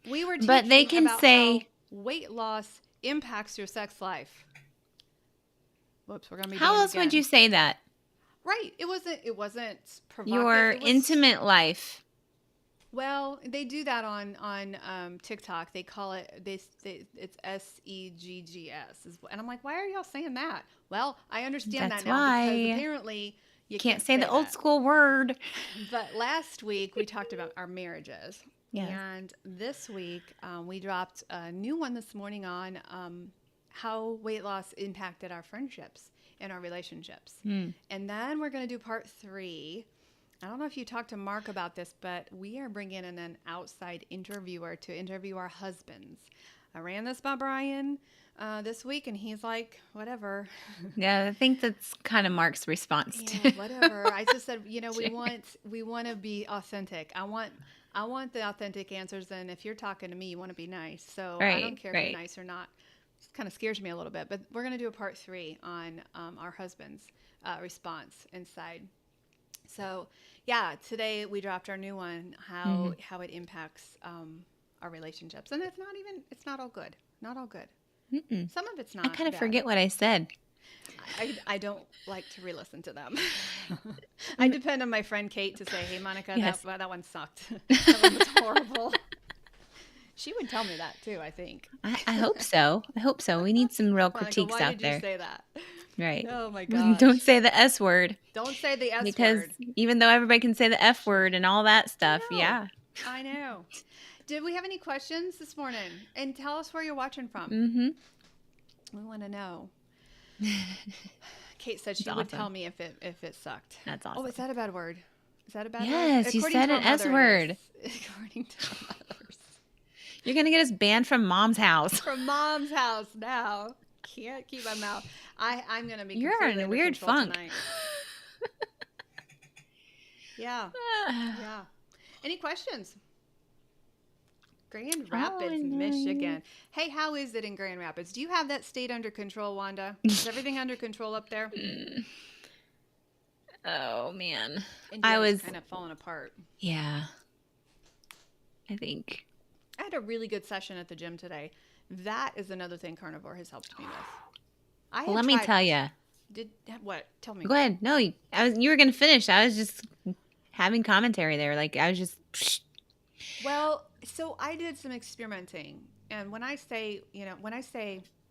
We were but they teaching can about say how weight loss impacts your sex life. Whoops, we're gonna be. How doing it else again. would you say that? Right. It wasn't provocative. Your intimate life. Well, they do that on TikTok. They call it it's SEGGS, and I'm like, why are y'all saying that? Well, I understand That's that now why. because apparently you Can't say the old that. school word. But last week we talked about our marriages, yes. And this week we dropped a new one this morning on how weight loss impacted our friendships and our relationships, and then we're going to do part 3. I don't know if you talked to Mark about this, but we are bringing in an outside interviewer to interview our husbands. I ran this by Brian this week, and he's like, whatever. Yeah, I think that's kind of Mark's response Yeah, to whatever. I just said, we want to be authentic. I want the authentic answers, and if you're talking to me, you want to be nice. So I don't care if you're nice or not. It kind of scares me a little bit, but we're going to do a part 3 on our husband's response inside. So, yeah, today we dropped our new one, how it impacts our relationships. And it's not all good. Not all good. Mm-mm. Some of it's not I kind of bad. forget what I said. I don't like to re-listen to them. I depend on my friend Kate to say, hey, Monica, yes. that one sucked. That one was horrible. She would tell me that, too, I think. I hope so. We need some real critiques Monica, out there. Why did you say that? Right. Oh, my gosh. Don't say the S word. Don't say the S word. Because even though everybody can say the F word and all that stuff, I know. Did we have any questions this morning? And tell us where you're watching from. Mm-hmm. We want to know. Kate said she would tell me if it sucked. That's awesome. Oh, is that a bad word? Is that a bad word? Yes, you said an S word. According to others. You're going to get us banned from Mom's house. From Mom's house now. Can't keep my mouth. I'm going to be You're in a weird funk. Tonight. Yeah. Any questions? Grand Rapids, Michigan. Hey, how is it in Grand Rapids? Do you have that state under control, Wanda? Is everything under control up there? Oh, man. I was kind of falling apart. Yeah. I think. I had a really good session at the gym today. That is another thing carnivore has helped me with. Let me tell you. What? Tell me. Go ahead. No, you were going to finish. I was just having commentary there. Like, I was just. Psh. Well, so I did some experimenting. And when I say, I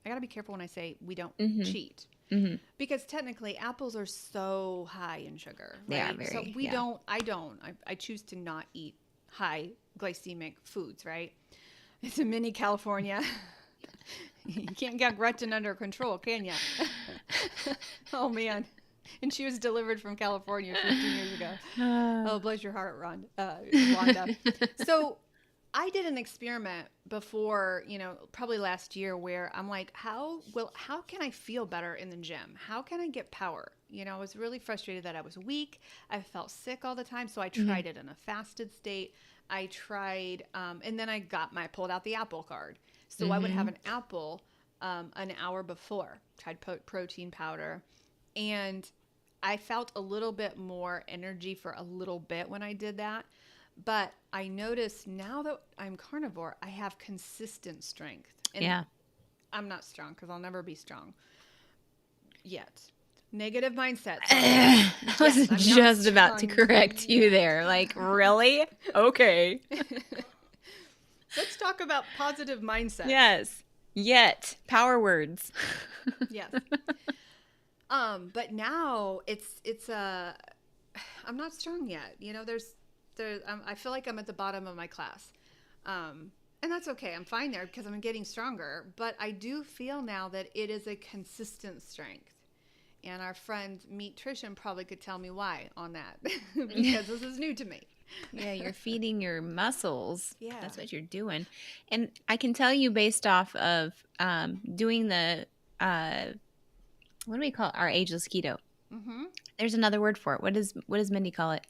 got to be careful when I say we don't cheat. Mm-hmm. Because technically apples are so high in sugar. Right? They are very. So we don't. I choose to not eat high glycemic foods, right? It's a mini California. You can't get Gretchen under control, can you? Oh, man. And she was delivered from California 15 years ago. Oh, bless your heart, Wanda. So I did an experiment before, probably last year, where I'm like, how can I feel better in the gym? How can I get power? I was really frustrated that I was weak. I felt sick all the time. So I tried it in a fasted state. I tried, and then I pulled out the apple card. So I would have an apple an hour before, tried protein powder, and I felt a little bit more energy for a little bit when I did that. But I noticed now that I'm carnivore, I have consistent strength. And I'm not strong because I'll never be strong yet. Negative mindset. I was just about to correct you there. Like, really? Okay. Let's talk about positive mindset. Yes. Yet. Power words. Yes. But now I'm not strong yet. I feel like I'm at the bottom of my class. And that's okay. I'm fine there because I'm getting stronger. But I do feel now that it is a consistent strength. And our friend Meat Trition probably could tell me why on that because this is new to me. Yeah, you're feeding your muscles. Yeah. That's what you're doing. And I can tell you based off of doing the, what do we call it? Our ageless keto. Mm-hmm. There's another word for it. What does Mindy call it?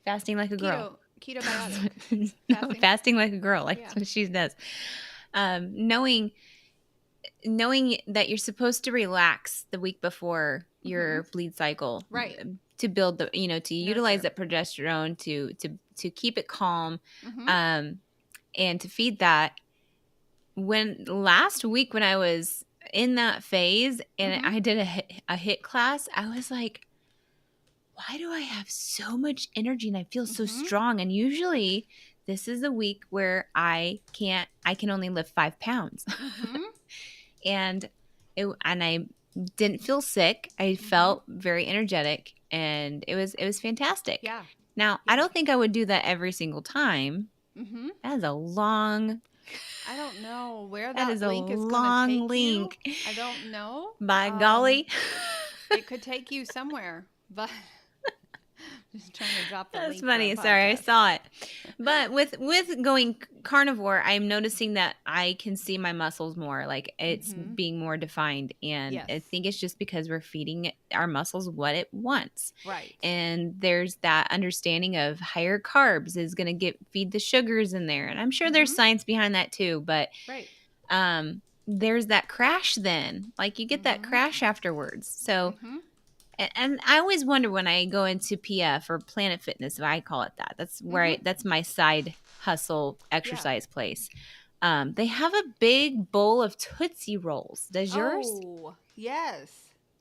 Fasting like a girl. Keto biotic. No, fasting like a girl, like what she does. Knowing that you're supposed to relax the week before your bleed cycle, right? To build the, to utilize that progesterone, to keep it calm, and to feed that. When last week when I was in that phase and I did a HIIT class, I was like, why do I have so much energy and I feel so strong? And usually this is a week where I can only lift 5 pounds. and I didn't feel sick. I felt very energetic, and it was fantastic. Yeah. Now, I don't think I would do that every single time. That is a long... I don't know where that that is link a is long going to take link. you. I don't know. By golly. It could take you somewhere, but just trying to drop the link. That's funny. Sorry, I saw it. But with going carnivore, I'm noticing that I can see my muscles more. Like it's being more defined. And I think it's just because we're feeding our muscles what it wants. Right. And there's that understanding of higher carbs is going to feed the sugars in there. And I'm sure there's science behind that too. But there's that crash then. Like you get that crash afterwards. So... And I always wonder when I go into PF or Planet Fitness, if I call it that. That's where that's my side hustle exercise place. They have a big bowl of Tootsie Rolls. Does yours? Oh, yes.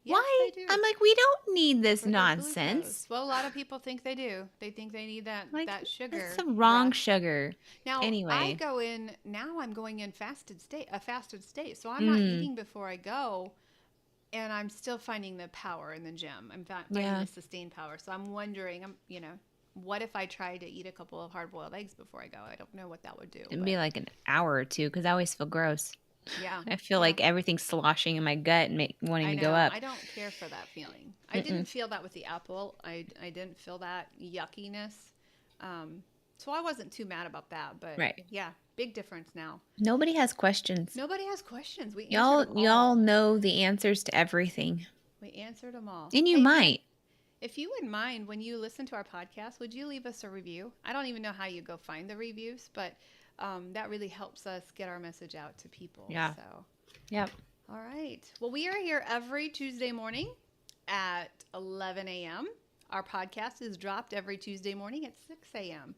Why? They do. I'm like, we don't need this nonsense. Well, a lot of people think they do. They think they need that sugar. That's the wrong sugar. Now, anyway, I'm going in a fasted state. So I'm not eating before I go. And I'm still finding the power in the gym. I'm finding the sustained power. So I'm wondering, what if I tried to eat a couple of hard-boiled eggs before I go? I don't know what that would do. It'd be like an hour or two because I always feel gross. Yeah. I feel like everything's sloshing in my gut and wanting to go up. I don't care for that feeling. I didn't feel that with the apple. I didn't feel that yuckiness. So I wasn't too mad about that. But big difference now. Nobody has questions. We y'all know the answers to everything. We answered them all. And you might. If you wouldn't mind, when you listen to our podcast, would you leave us a review? I don't even know how you go find the reviews, but that really helps us get our message out to people. Yeah. So. Yep. All right. Well, we are here every Tuesday morning at 11 a.m. Our podcast is dropped every Tuesday morning at 6 a.m.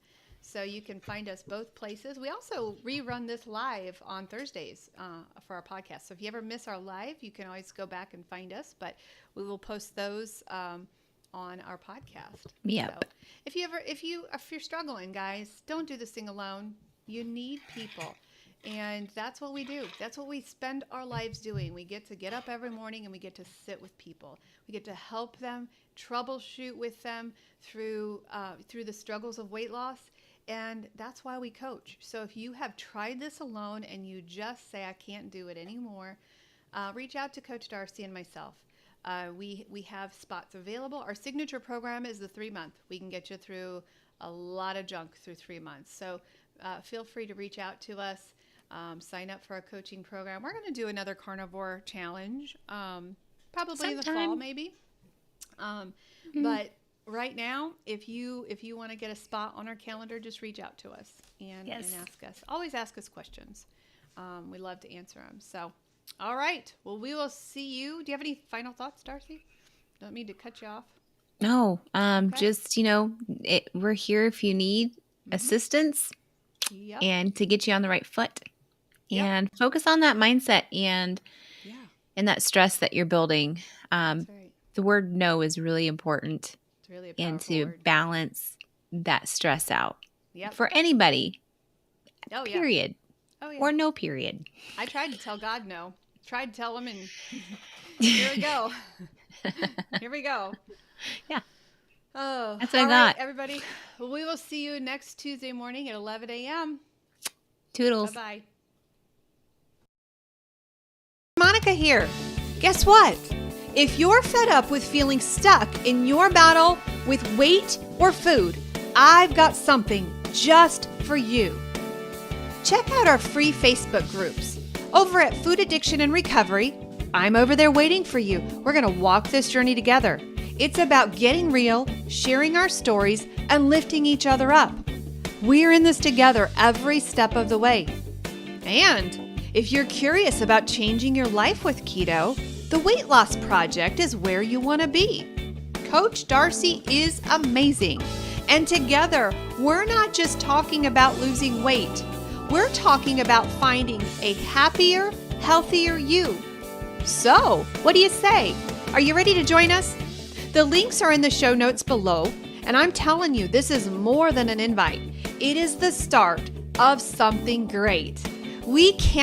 So you can find us both places. We also rerun this live on Thursdays for our podcast. So if you ever miss our live, you can always go back and find us. But we will post those on our podcast. Yep. So if you're struggling, guys, don't do this thing alone. You need people. And that's what we do. That's what we spend our lives doing. We get to get up every morning and we get to sit with people. We get to help them, troubleshoot with them through the struggles of weight loss. And that's why we coach. So if you have tried this alone and you just say, I can't do it anymore, reach out to Coach Darcy and myself. We have spots available. Our signature program is the 3-month. We can get you through a lot of junk through 3 months. So feel free to reach out to us. Sign up for our coaching program. We're going to do another carnivore challenge, probably in the fall, maybe. But right now, if you want to get a spot on our calendar, just reach out to us and ask us. Always ask us questions. We love to answer them. So, all right. Well, we will see you. Do you have any final thoughts, Darcy? Don't mean to cut you off. No. Just we're here if you need assistance and to get you on the right foot. And focus on that mindset and that stress that you're building. That's right. The word no is really important. It's really a powerful and to word. balance that stress out for anybody. Period. Oh, yeah. Or no period. I tried to tell God no. Tried to tell him, and here we go. Here we go. Yeah. Oh, that's what I got. Right, everybody. Well, we will see you next Tuesday morning at 11 a.m. Toodles. Bye-bye. Monica here. Guess what? If you're fed up with feeling stuck in your battle with weight or food, I've got something just for you. Check out our free Facebook groups over at Food Addiction and Recovery I'm over there waiting for you. We're going to walk this journey together. It's about getting real, sharing our stories, and lifting each other up. We're in this together every step of the way. And if you're curious about changing your life with keto, the Weight Loss Project is where you want to be. Coach Darcy is amazing. And together, we're not just talking about losing weight. We're talking about finding a happier, healthier you. So, what do you say? Are you ready to join us? The links are in the show notes below, and I'm telling you, this is more than an invite. It is the start of something great. We can't